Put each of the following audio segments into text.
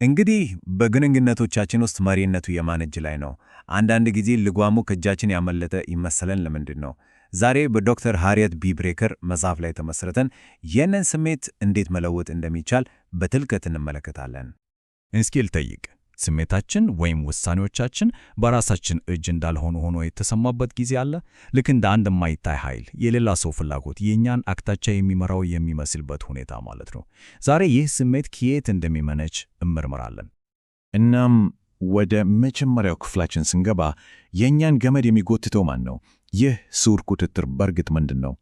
እንግዲህ በግንኙነቶቻችን ውስጥ መሪነቱ የማን እጅ ላይ ነው? አንዳንድ ጊዜ ልጓሙ ከእጃችን ያመለጠ ይመሰለን። ለምንድን ነው? ዛሬ በዶክተር ሃሪየት ቢ ብሬከር መጽሐፍ ላይ ተመስርተን ይህንን ስሜት እንዴት መለወጥ እንደሚቻል በጥልቀት እንመለከታለን። እስኪ ልጠይቅ፣ ስሜታችን ወይም ውሳኔዎቻችን በራሳችን እጅ እንዳልሆኑ ሆኖ የተሰማበት ጊዜ አለ? ልክ እንደ አንድ የማይታይ ኃይል የሌላ ሰው ፍላጎት የእኛን አቅጣጫ የሚመራው የሚመስልበት ሁኔታ ማለት ነው። ዛሬ ይህ ስሜት ከየት እንደሚመነጭ እንመርምራለን። እናም ወደ መጀመሪያው ክፍላችን ስንገባ የእኛን ገመድ የሚጎትተው ማን ነው? ይህ ስውር ቁጥጥር በእርግጥ ምንድን ነው?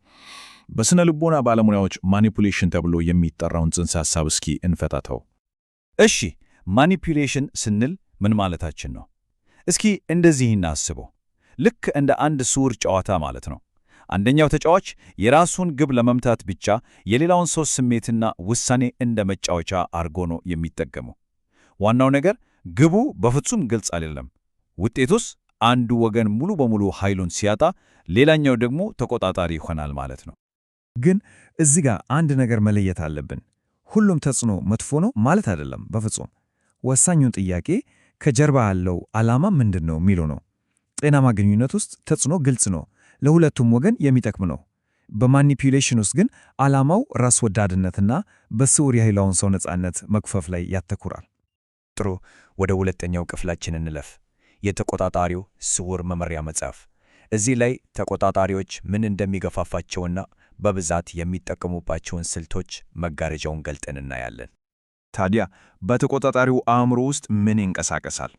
በሥነ ልቦና ባለሙያዎች ማኒፑሌሽን ተብሎ የሚጠራውን ጽንሰ ሐሳብ እስኪ እንፈታተው። እሺ፣ ማኒፑሌሽን ስንል ምን ማለታችን ነው? እስኪ እንደዚህ እናስበው። ልክ እንደ አንድ ስውር ጨዋታ ማለት ነው። አንደኛው ተጫዋች የራሱን ግብ ለመምታት ብቻ የሌላውን ሰው ስሜትና ውሳኔ እንደ መጫወቻ አርጎ ነው የሚጠቀመው። ዋናው ነገር ግቡ በፍጹም ግልጽ አይደለም። ውጤቱስ አንዱ ወገን ሙሉ በሙሉ ኃይሉን ሲያጣ፣ ሌላኛው ደግሞ ተቆጣጣሪ ይሆናል ማለት ነው። ግን እዚህ ጋር አንድ ነገር መለየት አለብን። ሁሉም ተጽዕኖ መጥፎ ነው ማለት አይደለም፣ በፍጹም። ወሳኙን ጥያቄ ከጀርባ ያለው ዓላማ ምንድን ነው የሚለው ነው። ጤናማ ግንኙነት ውስጥ ተጽዕኖ ግልጽ ነው፣ ለሁለቱም ወገን የሚጠቅም ነው። በማኒፑሌሽን ውስጥ ግን ዓላማው ራስ ወዳድነትና በስውር የሌላውን ሰው ነፃነት መግፈፍ ላይ ያተኩራል። ጥሩ፣ ወደ ሁለተኛው ክፍላችን እንለፍ። የተቆጣጣሪው ስውር መመሪያ መጽሐፍ። እዚህ ላይ ተቆጣጣሪዎች ምን እንደሚገፋፋቸውና በብዛት የሚጠቀሙባቸውን ስልቶች መጋረጃውን ገልጠን እናያለን። ታዲያ በተቆጣጣሪው አእምሮ ውስጥ ምን ይንቀሳቀሳል?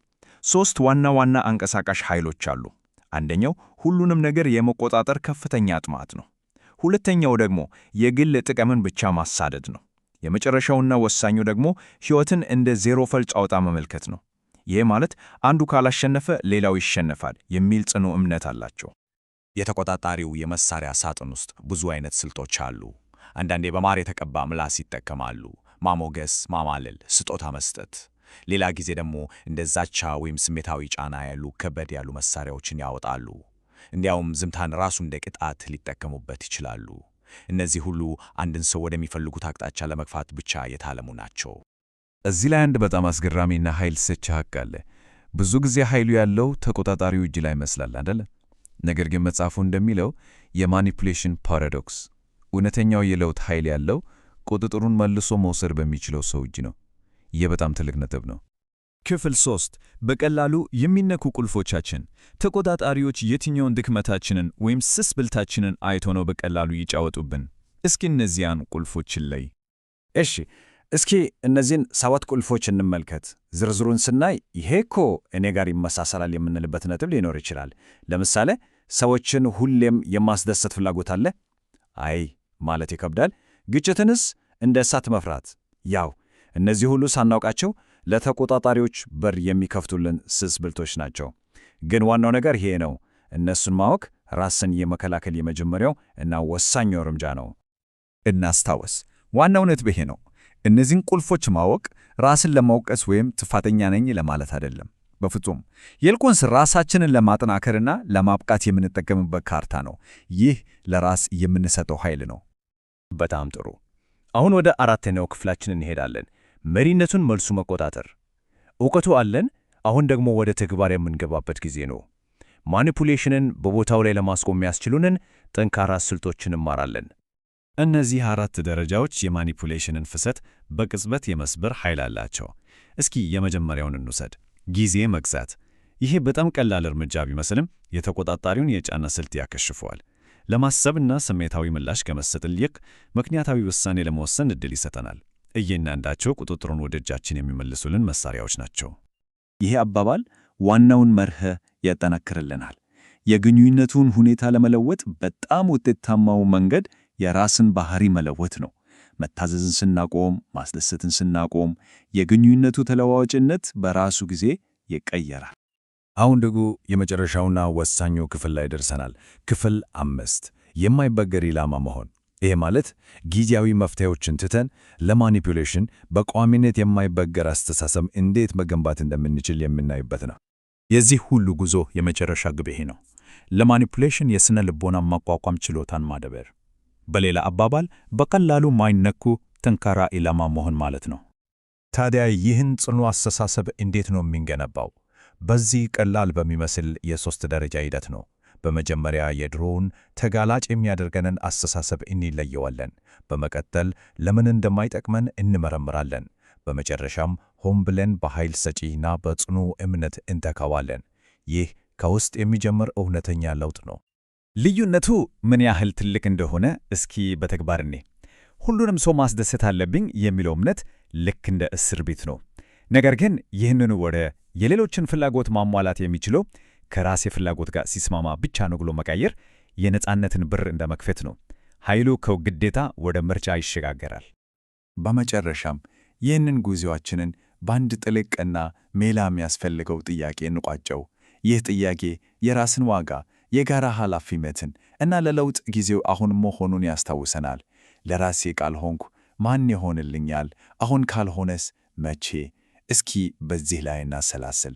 ሦስት ዋና ዋና አንቀሳቃሽ ኃይሎች አሉ። አንደኛው ሁሉንም ነገር የመቆጣጠር ከፍተኛ ጥማት ነው። ሁለተኛው ደግሞ የግል ጥቅምን ብቻ ማሳደድ ነው። የመጨረሻውና ወሳኙ ደግሞ ሕይወትን እንደ ዜሮ ፈል ጨዋታ መመልከት ነው። ይህ ማለት አንዱ ካላሸነፈ ሌላው ይሸነፋል የሚል ጽኑ እምነት አላቸው። የተቆጣጣሪው የመሳሪያ ሳጥን ውስጥ ብዙ አይነት ስልቶች አሉ። አንዳንዴ በማር የተቀባ ምላስ ይጠቀማሉ፣ ማሞገስ፣ ማማለል፣ ስጦታ መስጠት። ሌላ ጊዜ ደግሞ እንደ ዛቻ ወይም ስሜታዊ ጫና ያሉ ከበድ ያሉ መሳሪያዎችን ያወጣሉ። እንዲያውም ዝምታን ራሱ እንደ ቅጣት ሊጠቀሙበት ይችላሉ። እነዚህ ሁሉ አንድን ሰው ወደሚፈልጉት አቅጣጫ ለመግፋት ብቻ የታለሙ ናቸው። እዚህ ላይ አንድ በጣም አስገራሚና ኃይል ሰጪ ሐቅ አለ። ብዙ ጊዜ ኃይሉ ያለው ተቆጣጣሪው እጅ ላይ ይመስላል አይደል? ነገር ግን መጽሐፉ እንደሚለው የማኒፑሌሽን ፓራዶክስ፣ እውነተኛው የለውጥ ኃይል ያለው ቁጥጥሩን መልሶ መውሰድ በሚችለው ሰው እጅ ነው። ይህ በጣም ትልቅ ነጥብ ነው። ክፍል 3 በቀላሉ የሚነኩ ቁልፎቻችን። ተቆጣጣሪዎች የትኛውን ድክመታችንን ወይም ስስ ብልታችንን አይቶ ነው በቀላሉ ይጫወቱብን? እስኪ እነዚያን ቁልፎችን ላይ እስኪ እነዚህን 7 ቁልፎች እንመልከት። ዝርዝሩን ስናይ ይሄ እኮ እኔ ጋር ይመሳሰላል የምንልበት ነጥብ ሊኖር ይችላል። ለምሳሌ ሰዎችን ሁሌም የማስደሰት ፍላጎት አለ? አይ ማለት ይከብዳል። ግጭትንስ እንደ እሳት መፍራት። ያው እነዚህ ሁሉ ሳናውቃቸው ለተቆጣጣሪዎች በር የሚከፍቱልን ስስ ብልቶች ናቸው። ግን ዋናው ነገር ይሄ ነው። እነሱን ማወቅ ራስን የመከላከል የመጀመሪያው እና ወሳኙ እርምጃ ነው። እናስታውስ፣ ዋናው ነጥብ ይሄ ነው። እነዚህን ቁልፎች ማወቅ ራስን ለማውቀስ ወይም ጥፋተኛ ነኝ ለማለት አይደለም፣ በፍጹም። ይልቁንስ ራሳችንን ለማጠናከርና ለማብቃት የምንጠቀምበት ካርታ ነው። ይህ ለራስ የምንሰጠው ኃይል ነው። በጣም ጥሩ። አሁን ወደ አራተኛው ክፍላችን እንሄዳለን። መሪነቱን መልሱ መቆጣጠር። እውቀቱ አለን። አሁን ደግሞ ወደ ተግባር የምንገባበት ጊዜ ነው። ማኒፑሌሽንን በቦታው ላይ ለማስቆም የሚያስችሉንን ጠንካራ ስልቶችን እንማራለን። እነዚህ 4 ደረጃዎች የማኒፑሌሽንን ፍሰት በቅጽበት የመስበር ኃይል አላቸው። እስኪ የመጀመሪያውን እንውሰድ፣ ጊዜ መግዛት። ይሄ በጣም ቀላል እርምጃ ቢመስልም የተቆጣጣሪውን የጫና ስልት ያከሽፈዋል። ለማሰብና ስሜታዊ ምላሽ ከመስጠት ይልቅ ምክንያታዊ ውሳኔ ለመወሰን ዕድል ይሰጠናል። እያንዳንዳቸው ቁጥጥሩን ወደ እጃችን የሚመልሱልን መሳሪያዎች ናቸው። ይሄ አባባል ዋናውን መርህ ያጠናክርልናል። የግንኙነቱን ሁኔታ ለመለወጥ በጣም ውጤታማው መንገድ የራስን ባህሪ መለወጥ ነው። መታዘዝን ስናቆም፣ ማስደሰትን ስናቆም የግንኙነቱ ተለዋዋጭነት በራሱ ጊዜ ይቀየራል። አሁን ደግሞ የመጨረሻውና ወሳኙ ክፍል ላይ ደርሰናል። ክፍል 5 የማይበገር ኢላማ መሆን። ይሄ ማለት ጊዜያዊ መፍትሄዎችን ትተን ለማኒፑሌሽን በቋሚነት የማይበገር አስተሳሰብ እንዴት መገንባት እንደምንችል የምናይበት ነው። የዚህ ሁሉ ጉዞ የመጨረሻ ግብ ይሄ ነው። ለማኒፑሌሽን የሥነ ልቦና ማቋቋም ችሎታን ማዳበር። በሌላ አባባል በቀላሉ ማይነኩ ጠንካራ ኢላማ መሆን ማለት ነው። ታዲያ ይህን ጽኑ አስተሳሰብ እንዴት ነው የሚገነባው? በዚህ ቀላል በሚመስል የሦስት ደረጃ ሂደት ነው። በመጀመሪያ የድሮውን ተጋላጭ የሚያደርገንን አስተሳሰብ እንለየዋለን። በመቀጠል ለምን እንደማይጠቅመን እንመረምራለን። በመጨረሻም ሆን ብለን በኃይል ሰጪና በጽኑ እምነት እንተካዋለን። ይህ ከውስጥ የሚጀምር እውነተኛ ለውጥ ነው። ልዩነቱ ምን ያህል ትልቅ እንደሆነ እስኪ በተግባር እኔ ሁሉንም ሰው ማስደሰት አለብኝ የሚለው እምነት ልክ እንደ እስር ቤት ነው። ነገር ግን ይህንኑ ወደ የሌሎችን ፍላጎት ማሟላት የሚችለው ከራሴ ፍላጎት ጋር ሲስማማ ብቻ ነው ብሎ መቀየር የነጻነትን በር እንደ መክፈት ነው። ኃይሉ ከግዴታ ወደ ምርጫ ይሸጋገራል። በመጨረሻም ይህንን ጉዞአችንን በአንድ ጥልቅና ሜላ የሚያስፈልገው ጥያቄ እንቋጨው። ይህ ጥያቄ የራስን ዋጋ፣ የጋራ ኃላፊነትን እና ለለውጥ ጊዜው አሁን መሆኑን ያስታውሰናል። ለራሴ ካልሆንኩ ማን ይሆንልኛል? አሁን ካልሆነስ መቼ? እስኪ በዚህ ላይ እናሰላስል።